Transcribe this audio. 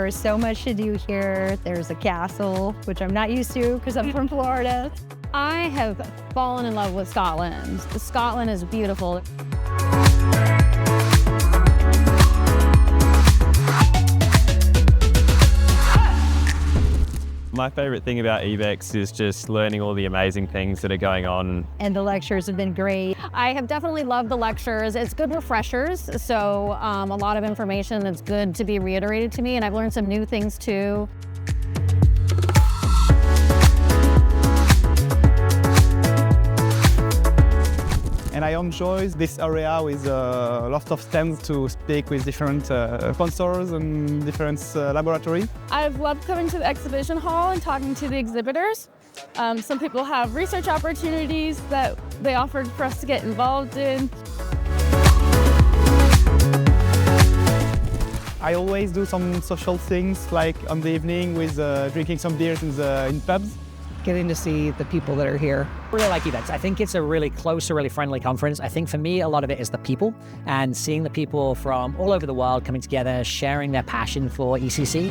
is so much to do here. There's a castle, which I'm not used to because I'm from Florida. I have fallen in love with Scotland. Scotland is beautiful. My favorite thing about EVECC is just learning all the amazing things that are going on. And the lectures have been great. I have definitely loved the lectures. It's good refreshers, so a lot of information that's good to be reiterated to me, and I've learned some new things too. And I enjoy this area with lots of stands to speak with different sponsors and different laboratories. I've loved coming to the exhibition hall and talking to the exhibitors. Some people have research opportunities that they offered for us to get involved in. I always do some social things, like on the evening with drinking some beers in pubs. Getting to see the people that are here. I really like EVECC. I think it's a really close, a really friendly conference. I think for me, a lot of it is the people and seeing the people from all over the world coming together, sharing their passion for ECC.